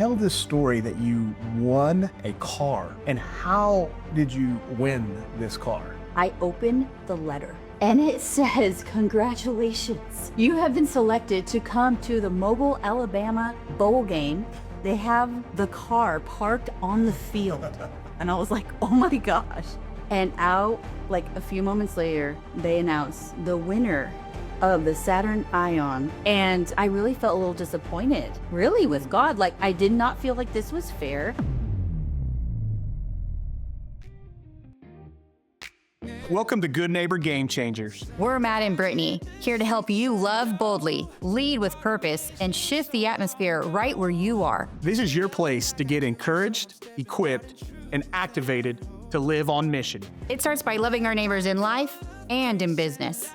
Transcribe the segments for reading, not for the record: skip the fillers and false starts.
tell this story that you won a car, and how did you win this car? I open the letter and it says, "Congratulations, you have been selected to come to the Mobile, Alabama bowl game." They have the car parked on the field. And I was like, oh my gosh. And out, like a few moments later, they announced the winner of the Saturn Ion. And I really felt a little disappointed, really, with God. Like, I did not feel like this was fair. Welcome to Good Neighbor Game Changers. We're Matt and Brittanie, here to help you love boldly, lead with purpose, and shift the atmosphere right where you are. This is your place to get encouraged, equipped, and activated to live on mission. It starts by loving our neighbors in life and in business.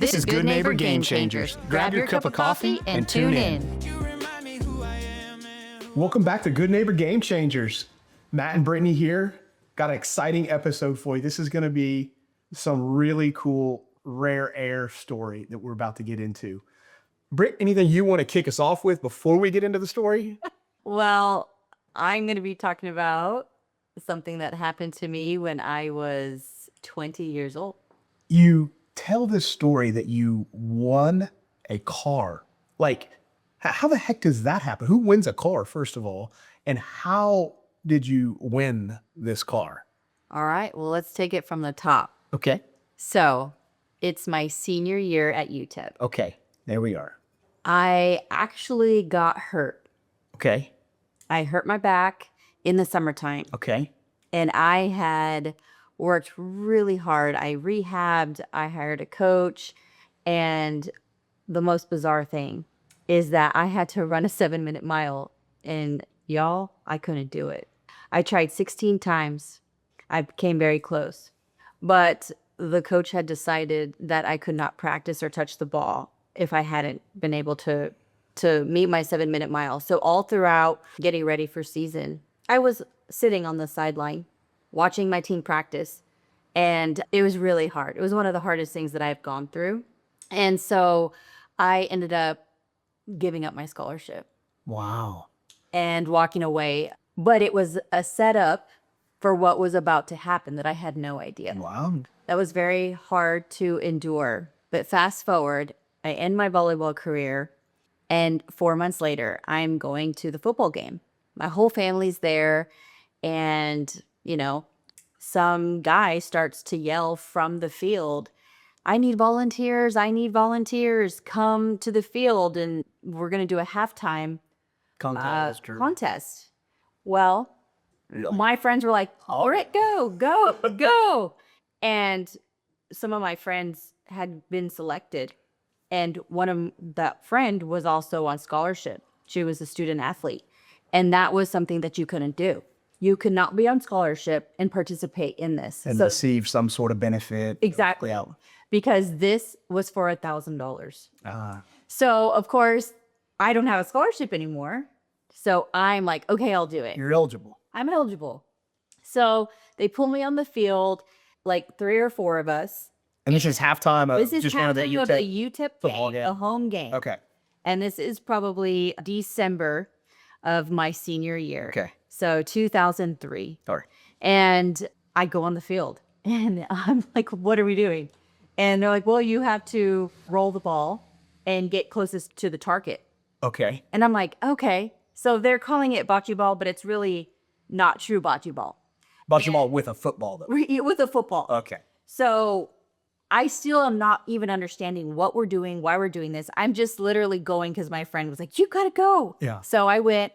This is Good Neighbor Game Changers. Grab your cup of coffee and tune in. Welcome back to Good Neighbor Game Changers. Matt and Brittanie here. Got an exciting episode for you. This is going to be some really cool rare air story that we're about to get into. Britt, anything you want to kick us off with before we get into the story? Well, I'm going to be talking about something that happened to me when I was 20 years old. You tell this story that you won a car. Like, how the heck does that happen? Who wins a car, first of all? And how did you win this car? All right, well, let's take it from the top. Okay. So it's my senior year at UTEP. Okay, there we are. I actually got hurt. Okay. I hurt my back in the summertime. Okay. And I had worked really hard. I rehabbed, I hired a coach. And the most bizarre thing is that I had to run a 7-minute mile. And y'all, I couldn't do it. I tried 16 times. I came very close. But the coach had decided that I could not practice or touch the ball if I hadn't been able to meet my 7-minute mile. So all throughout getting ready for season, I was sitting on the sideline watching my team practice, and it was really hard. It was one of the hardest things that I've gone through. And so I ended up giving up my scholarship. Wow. And walking away. But it was a setup for what was about to happen that I had no idea. Wow. That was very hard to endure. But fast forward, I end my volleyball career, and 4 months later, I'm going to the football game. My whole family's there, and, you know, some guy starts to yell from the field, I need volunteers, come to the field, and we're going to do a halftime contest. Well, my friends were like, all right, go. And some of my friends had been selected. And one of that friend was also on scholarship. She was a student athlete. And that was something that you couldn't do. You could not be on scholarship and participate in this. And receive some sort of benefit. Exactly. Yeah. Because this was for $1,000. So, of course, I don't have a scholarship anymore. So I'm like, okay, I'll do it. You're eligible. I'm eligible. So they pull me on the field, like 3 or 4 of us. And this is halftime This is just one of the halftime of the UTEP football game, game. a home game. Okay. And this is probably December of my senior year. Okay. So 2003. Sorry. And I go on the field and I'm like, what are we doing? And they're like, well, you have to roll the ball and get closest to the target. Okay. And I'm like, okay. So they're calling it bocce ball, but it's really not true bocce ball. Bocce ball with a football, though. With a football. Okay. So I still am not even understanding what we're doing, why we're doing this. I'm just literally going because my friend was like, you gotta go. Yeah. So I went,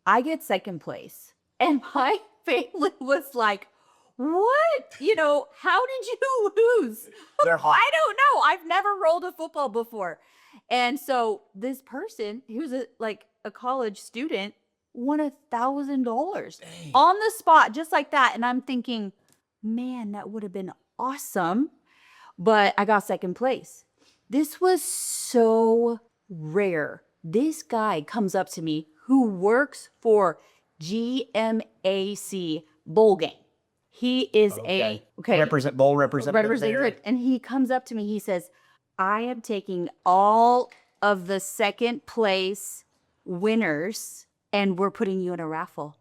I get second place. And my family was like, what? You know, how did you lose? They're hot. I don't know. I've never rolled a football before. And so this person, he was a college student, won $1,000 on the spot, just like that. And I'm thinking, man, that would have been awesome. But I got second place. This was so rare. This guy comes up to me who works for GMAC Bowl Game. He is bowl representative. And he comes up to me, he says, I am taking all of the second place winners and we're putting you in a raffle.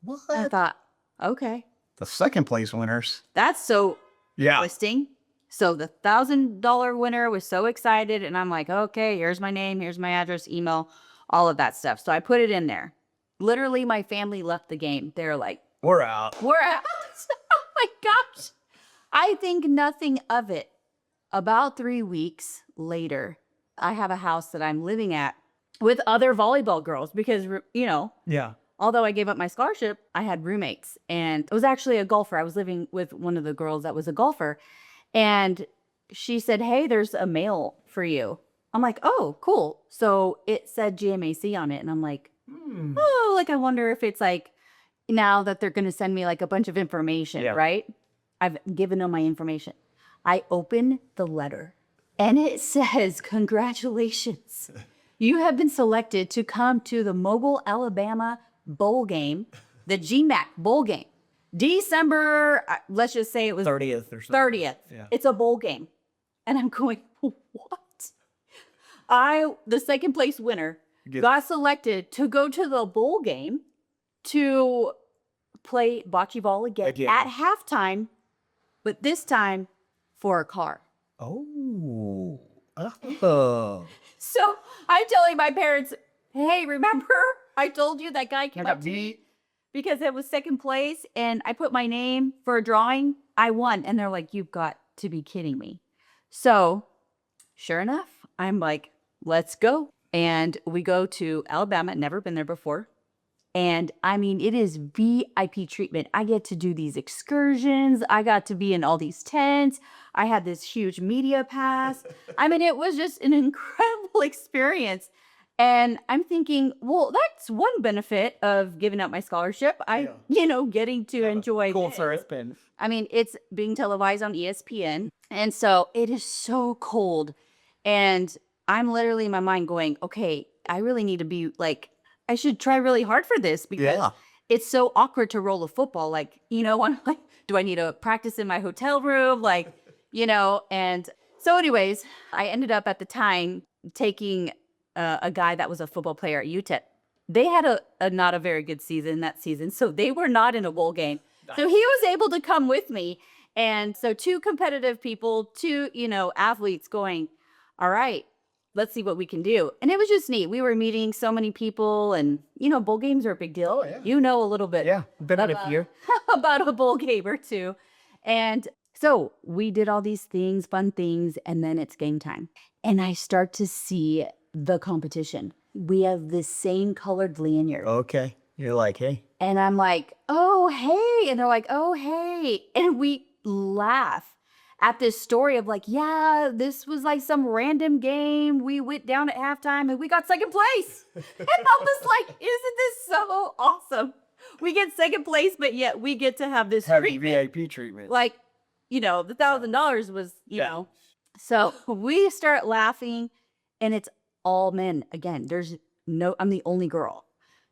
What? And I thought, okay, The second place winners. that's so Yeah. twisting. So the $1,000 winner was so excited, and I'm like, okay, here's my name, here's my address, email, all of that stuff. So I put it in there. Literally, my family left the game. They're like, We're out. we're out. Oh my gosh. I think nothing of it. About 3 weeks later, I have a house that I'm living at with other volleyball girls because, Yeah. although I gave up my scholarship, I had roommates, and it was actually a golfer. I was living with one of the girls that was a golfer, and she said, hey, there's a mail for you. I'm like, oh, cool. So it said GMAC on it, and I'm like, oh, like, I wonder if it's like now that they're going to send me like a bunch of information, right? I've given them my information. I open the letter and it says, congratulations. You have been selected to come to the Mobile, Alabama bowl game, the GMAC bowl game. December, let's just say it was 30th or something. 30th. Yeah. It's a bowl game. And I'm going, what? The second place winner got selected to go to the bowl game to play bocce ball again at halftime, but this time for a car. Oh. Oh. So I'm telling my parents, hey, remember I told you that guy came up to me because it was second place and I put my name for a drawing. I won. And they're like, you've got to be kidding me. So sure enough, I'm like, let's go. And we go to Alabama. Never been there before. And I mean, it is VIP treatment. I get to do these excursions. I got to be in all these tents. I had this huge media pass. I mean, it was just an incredible experience. And I'm thinking, well, that's one benefit of giving up my scholarship. Getting to enjoy Cool this. service pin. I mean, it's being televised on ESPN. And so it is so cold. And I'm literally in my mind going, okay, I really need to be like, I should try really hard for this because it's so awkward to roll a football. Like, I'm like, do I need to practice in my hotel room? Like, and so anyways, I ended up at the time taking a guy that was a football player at UTEP. They had a not a very good season that season. So they were not in a bowl game. Nice. So he was able to come with me. And so two competitive people, two, athletes going, all right, let's see what we can do. And it was just neat. We were meeting so many people and, bowl games are a big deal. Oh, yeah. A little bit been in a few. about a bowl game or two. And so we did all these things, fun things, and then it's game time. And I start to see the competition. We have the same colored lanyard. Okay. You're like, hey. And I'm like, oh, hey. And they're like, oh, hey. And we laugh at this story of like, yeah, this was like some random game. We went down at halftime and we got second place. And I was like, isn't this so awesome? We get second place, but yet we get to have this VIP treatment. Like, the $1,000 was, know. So we start laughing and it's all men. Again, I'm the only girl.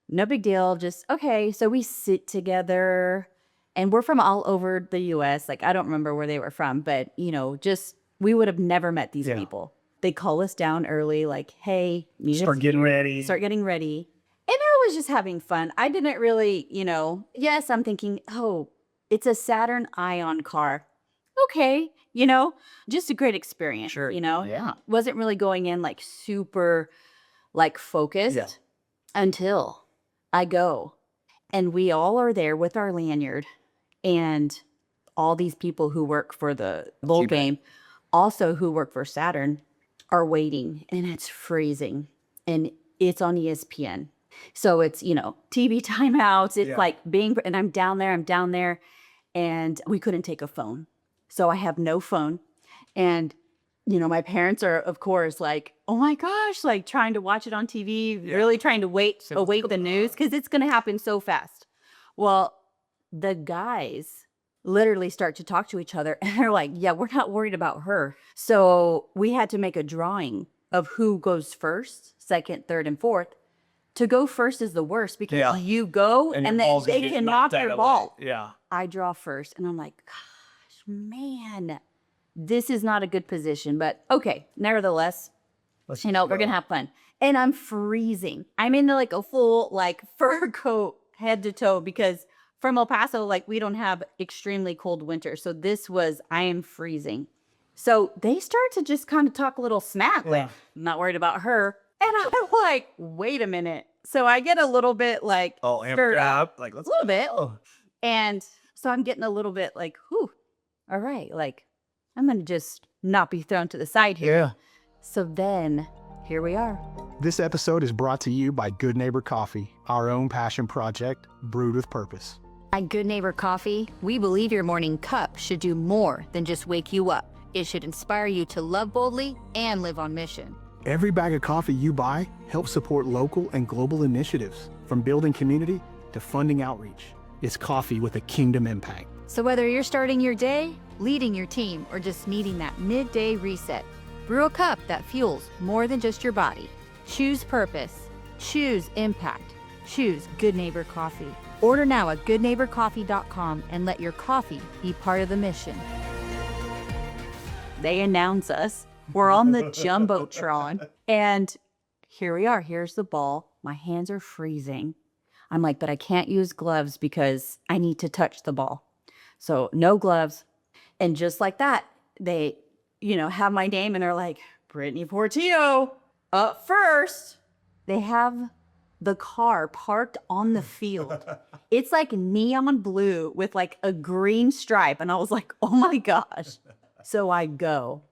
No big deal. Just, okay. So we sit together. And we're from all over the U.S. Like, I don't remember where they were from, but, we would have never met these people. They call us down early, like, hey, start getting ready. And I was just having fun. I didn't really, yes, I'm thinking, oh, it's a Saturn Ion car. Okay, just a great experience. Sure. Yeah. Wasn't really going in like super like focused until I go. And we all are there with our lanyard. And all these people who work for the bowl game, also who work for Saturn, are waiting. And it's freezing. And it's on ESPN. So it's, TV timeouts. It's like and I'm down there. And we couldn't take a phone. So I have no phone. And, my parents are, of course, like, oh my gosh, like trying to watch it on TV, really trying to await the news because it's going to happen so fast. Well, the guys literally start to talk to each other and they're like, yeah, we're not worried about her. So we had to make a drawing of who goes first, second, third, and fourth. To go first is the worst because you go and they can knock your ball. Yeah. I draw first and I'm like, gosh, man, this is not a good position, but okay. Nevertheless, we're going to have fun. and I'm freezing. I'm in like a full like fur coat head to toe because from El Paso, like we don't have extremely cold winter. So I am freezing. So they start to just kind of talk a little smack. Like, I'm not worried about her. And I'm like, wait a minute. So I get a little bit like, stirred up, like, let's a little bit. And so I'm getting a little bit like, whew, all right, like I'm going to just not be thrown to the side here. Yeah. So then here we are. This episode is brought to you by Good Neighbor Coffee, our own passion project brewed with purpose. At Good Neighbor Coffee, we believe your morning cup should do more than just wake you up. It should inspire you to love boldly and live on mission. Every bag of coffee you buy helps support local and global initiatives, from building community to funding outreach. It's coffee with a kingdom impact. So whether you're starting your day, leading your team, or just needing that midday reset, brew a cup that fuels more than just your body. Choose purpose. Choose impact. Choose Good Neighbor Coffee. Order now at goodneighborcoffee.com and let your coffee be part of the mission. They announce us. We're on the Jumbotron. And here we are. Here's the ball. My hands are freezing. I'm like, but I can't use gloves because I need to touch the ball. So no gloves. And just like that, they, have my name and they're like, Brittanie Portillo up first. They have the car parked on the field. It's like neon blue with like a green stripe. And I was like, oh my gosh. So I go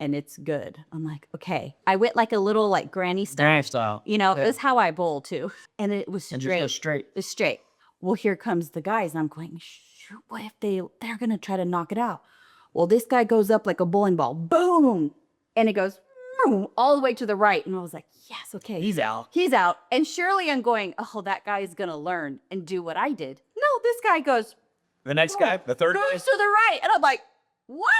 and it's good. I'm like, okay. I went like a little like granny style. Granny style. It was how I bowl too. And it was And straight. just go straight. It's straight. Well, here comes the guys. And I'm going, shoot, what if they're going to try to knock it out? Well, this guy goes up like a bowling ball. Boom. And it goes boom, all the way to the right. And I was like, yes, okay. He's out. He's out. And surely I'm going, oh, that guy is going to learn and do what I did. No, this guy goes. The next guy, the third guy. Goes to the right. And I'm like, what?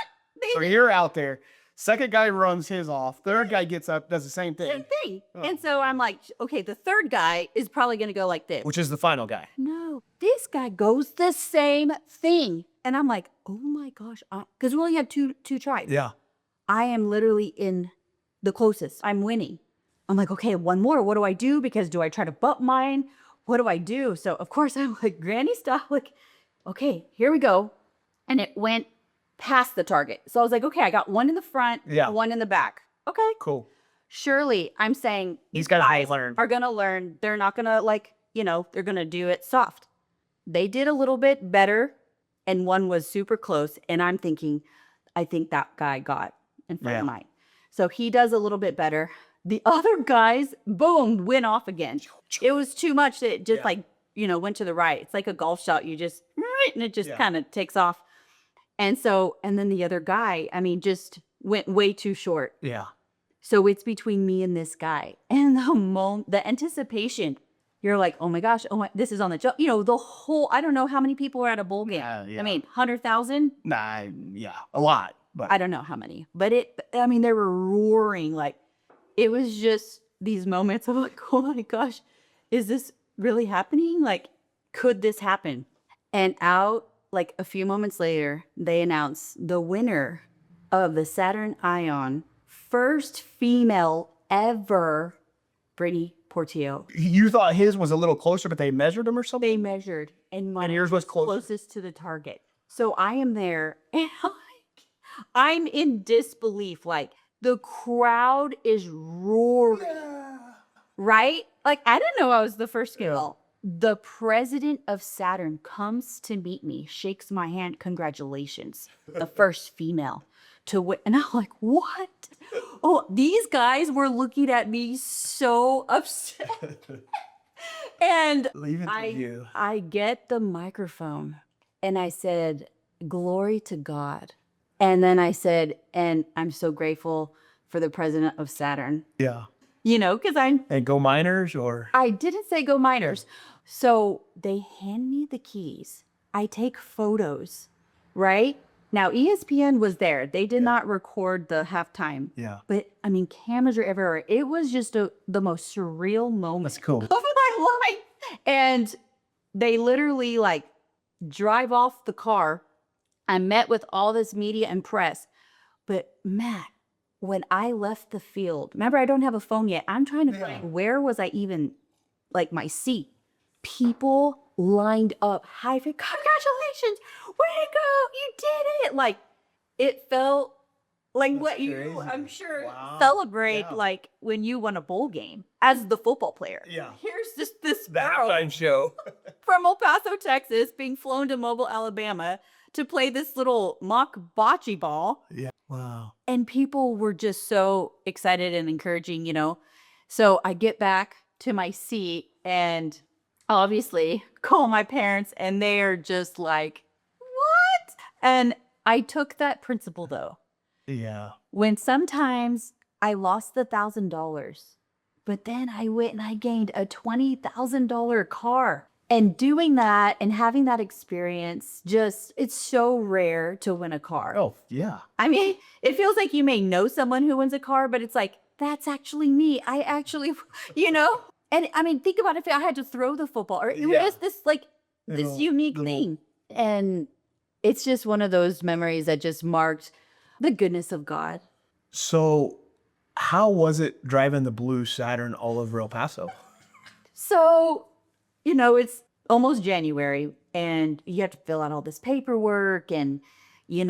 So you're out there. Second guy runs his off. Third guy gets up, does the same thing. Same thing. And so I'm like, okay, the third guy is probably going to go like this. Which is the final guy. No, this guy goes the same thing. And I'm like, oh my gosh. Because we only have two tries. Yeah. I am literally in the closest. I'm winning. I'm like, okay, one more. What do I do? Because do I try to butt mine? What do I do? So of course I'm like granny style, like, okay, here we go. And it went past the target. So I was like, okay, I got one in the front, one in the back. Okay. Cool. Surely I'm saying He's got to learn. are going to learn. They're not going to they're going to do it soft. They did a little bit better and one was super close. And I'm thinking, I think that guy got in front of mine. So he does a little bit better. The other guys, boom, went off again. It was too much. That it just went to the right. It's like a golf shot. You just, and it just kind of takes off. And then the other guy, just went way too short. Yeah. So it's between me and this guy. And the anticipation, you're like, oh my gosh, this is on the jump. The whole, I don't know how many people were at a bowl game. Yeah. 100,000? Nah, a lot. But I don't know how many. But they were roaring. Like, it was just these moments of like, oh my gosh, is this really happening? Like, could this happen? And out, like a few moments later, they announced the winner of the Saturn Ion, first female ever, Brittanie Portillo. You thought his was a little closer, but they measured him or something? They measured, and mine yours was closest to the target. So I am there, and I'm in disbelief. Like, the crowd is roaring, right? Like, I didn't know I was the first girl. The president of Saturn comes to meet me, shakes my hand. Congratulations, the first female to win. And I'm like, what? Oh, these guys were looking at me so upset. And I get the microphone and I said, glory to God. And then I said, and I'm so grateful for the president of Saturn. Yeah. Because And go Miners or? I didn't say go Miners. So they hand me the keys. I take photos, right? Now, ESPN was there. They did not record the halftime. Yeah. But, cameras are everywhere. It was just the most surreal moment That's cool. of my life. And they literally, drive off the car. I met with all this media and press. But, Matt, when I left the field, remember, I don't have a phone yet. I'm trying to find where was I even, like my seat. People lined up, high five, congratulations, way to go, you did it. Like, it felt like what you, I'm sure, celebrate like when you won a bowl game as the football player. Yeah. Here's just this The girl halftime show. from El Paso, Texas, being flown to Mobile, Alabama to play this little mock bocce ball. Yeah. Wow. And people were just so excited and encouraging, So I get back to my seat and obviously call my parents, and they are just like, what? And I took that principle though. Yeah. When sometimes I lost the $1,000, but then I went and I gained a $20,000 car. And doing that and having that experience, it's so rare to win a car. Oh, yeah. I mean, it feels like you may know someone who wins a car, but it's like, that's actually me. I actually, And I mean, think about if I had to throw the football, or it was this unique thing. And it's just one of those memories that just marked the goodness of God. So how was it driving the blue Saturn all over El Paso? So, it's almost January and you have to fill out all this paperwork and, you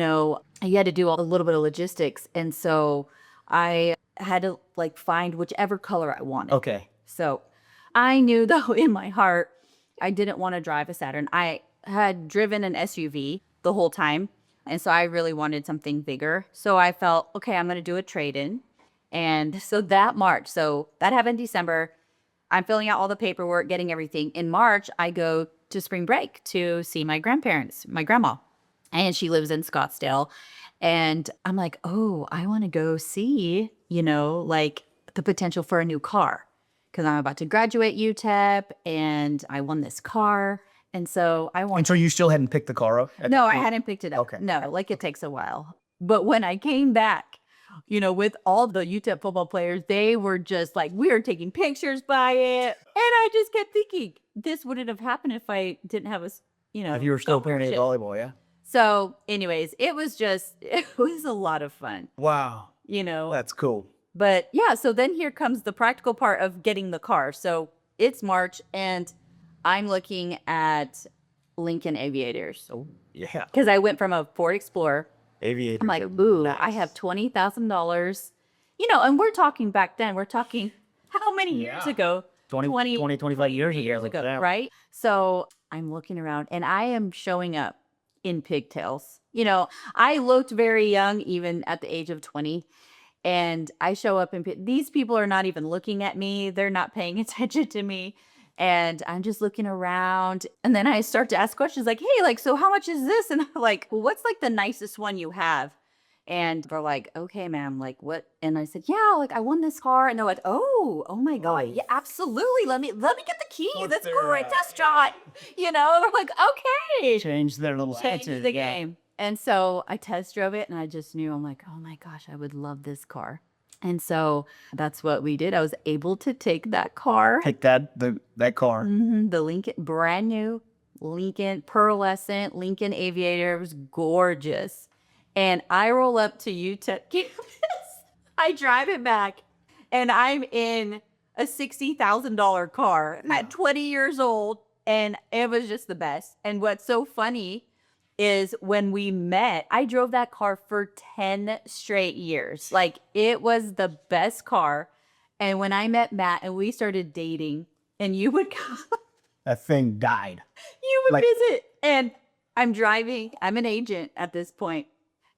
had to do a little bit of logistics. And so I had to find whichever color I wanted. Okay. So I knew though in my heart, I didn't want to drive a Saturn. I had driven an SUV the whole time. And so I really wanted something bigger. So I felt, okay, I'm going to do a trade-in. And so that happened December. I'm filling out all the paperwork, getting everything. In March, I go to spring break to see my grandparents, my grandma. And she lives in Scottsdale. And I'm like, oh, I want to go see, the potential for a new car. Because I'm about to graduate UTEP and I won this car. And so I want. And so you still hadn't picked the car up? No, I hadn't picked it up. Okay. No, it takes a while. But when I came back, with all the UTEP football players, they were just like, we are taking pictures by it. And I just kept thinking, this wouldn't have happened if I didn't have If you were still playing volleyball, yeah. So anyways, it was a lot of fun, Wow. That's cool. But yeah, so then here comes the practical part of getting the car. So it's March and I'm looking at Lincoln Aviators. Oh, yeah. Because I went from a Ford Explorer. Aviator. I'm like, ooh, I have $20,000. And we're talking back then. We're talking how many years ago? 20, 25 years ago. Right? So I'm looking around and I am showing up in pigtails. I looked very young even at the age of 20. And I show up in these people are not even looking at me. They're not paying attention to me. And I'm just looking around. And then I start to ask questions like, hey, so how much is this? And I'm like, well, what's the nicest one you have? And they're like, okay, ma'am, what? And I said, yeah, I won this car. And they're like, oh my God. Yeah, absolutely. Let me get the key. Let's go right test shot. They're like, okay. Change their little Change the game. And so I test drove it and I just knew, I'm like, oh my gosh, I would love this car. And so that's what we did. I was able to take that car. Take that car. The Lincoln, brand new Lincoln, pearlescent Lincoln Aviator. It was gorgeous. And I roll up to UTEP campus. I drive it back and I'm in a $60,000 car at 20 years old. And it was just the best. And what's so funny is when we met, I drove that car for 10 straight years. It was the best car. And when I met Matt and we started dating and you would come, That thing died. you would visit. And I'm driving, I'm an agent at this point,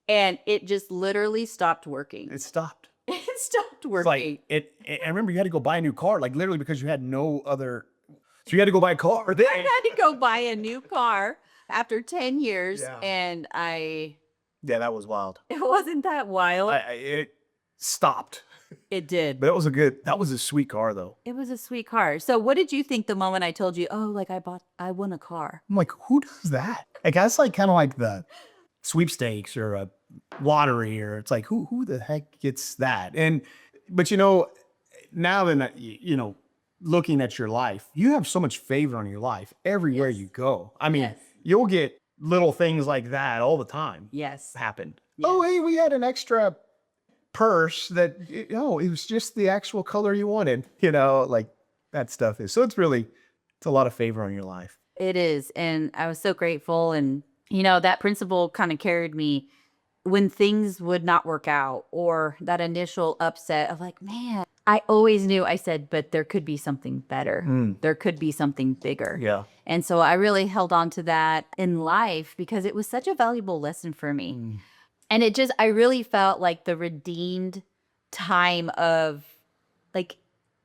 and it just literally stopped working. It stopped. It stopped It's working. I remember you had to go buy a new car, literally because you had no other. So you had to go buy a car. Then. I had to go buy a new car after 10 years. Yeah. And Yeah, that was wild. it wasn't that wild. It stopped. It did. But that was a sweet car though. It was a sweet car. So what did you think the moment I told you, oh, I won a car? I'm like, who does that? That's kind of like the sweepstakes or a lottery, or it's like, who the heck gets that? But now that, looking at your life, you have so much favor on your life everywhere you go. I mean, Yes. you'll get little things like that all the time Yes. happen. Yes. Oh, hey, we had an extra purse that, oh, it was just the actual color you wanted, you know, like that stuff is. So it's a lot of favor on your life. It is. And I was so grateful. And, you know, that principle kind of carried me when things would not work out, or that initial upset of like, man, I always knew, I said, but there could be something better. There could be something bigger. Yeah. And so I really held on to that in life because it was such a valuable lesson for me. And I really felt like the redeemed time of, like,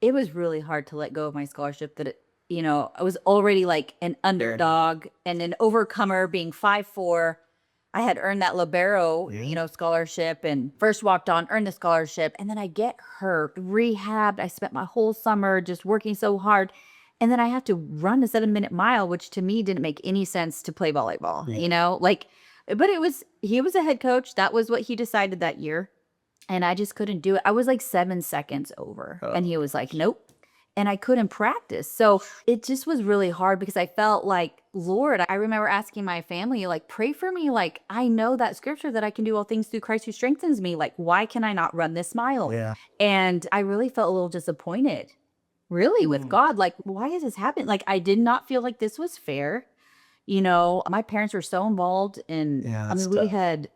it was really hard to let go of my scholarship that, you know, I was already like an underdog and an overcomer, being 5'4". I had earned that libero, you know, scholarship, and first walked on, earned the scholarship. And then I get hurt, rehabbed. I spent my whole summer just working so hard. And then I have to run a 7-minute mile, which to me didn't make any sense to play volleyball, you know, like, but he was a head coach. That was what he decided that year. And I just couldn't do it. I was like 7 seconds over. And he was like, nope. And I couldn't practice. So it just was really hard because I felt like, Lord, I remember asking my family, like, pray for me. Like, I know that scripture that I can do all things through Christ who strengthens me. Like, why can I not run this mile? Yeah. And I really felt a little disappointed, really, with God. Like, why is this happening? Like, I did not feel like this was fair. You know, my parents were so involved in, I mean, we had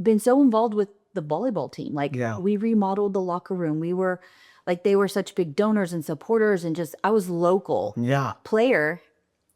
been so involved with the volleyball team. Like, we remodeled the locker room. We were like, they were such big donors and supporters, and just, I was local player,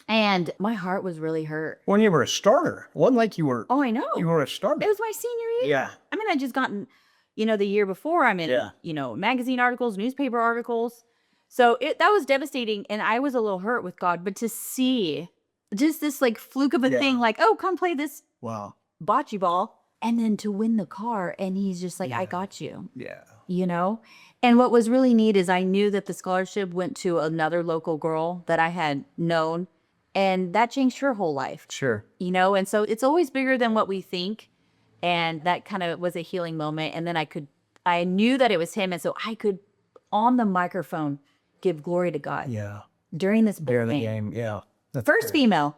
and my heart was really hurt. When you were a starter, it wasn't like you were. Oh, I know. You were a starter. It was my senior year. Yeah. I mean, I just gotten, you know, the year before, I'm in, you know, magazine articles, newspaper articles. So that was devastating, and I was a little hurt with God. But to see just this like fluke of a thing, like, oh, come play this bocce ball, and then to win the car, and he's just like, I got you. Yeah. You know? And what was really neat is I knew that the scholarship went to another local girl that I had known, and that changed her whole life. Sure. You know? And so it's always bigger than what we think. And that kind of was a healing moment. And then I knew that it was him. And so I could, on the microphone, give glory to God. Yeah. During this During the game. Yeah. That's First female.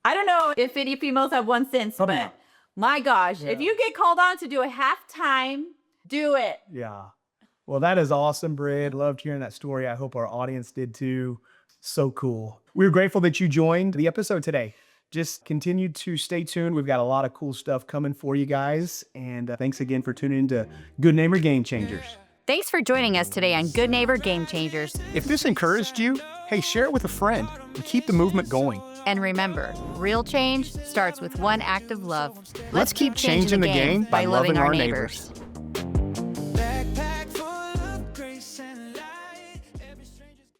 I don't know if any females have won since, but my gosh, if you get called on to do a halftime, do it. Yeah. Well, that is awesome, Britt. Loved hearing that story. I hope our audience did too. So cool. We're grateful that you joined the episode today. Just continue to stay tuned. We've got a lot of cool stuff coming for you guys. And thanks again for tuning in to Good Neighbor Game Changers. Thanks for joining us today on Good Neighbor Game Changers. If this encouraged you, hey, share it with a friend and keep the movement going. And remember, real change starts with one act of love. Let's keep changing the game by loving our neighbors.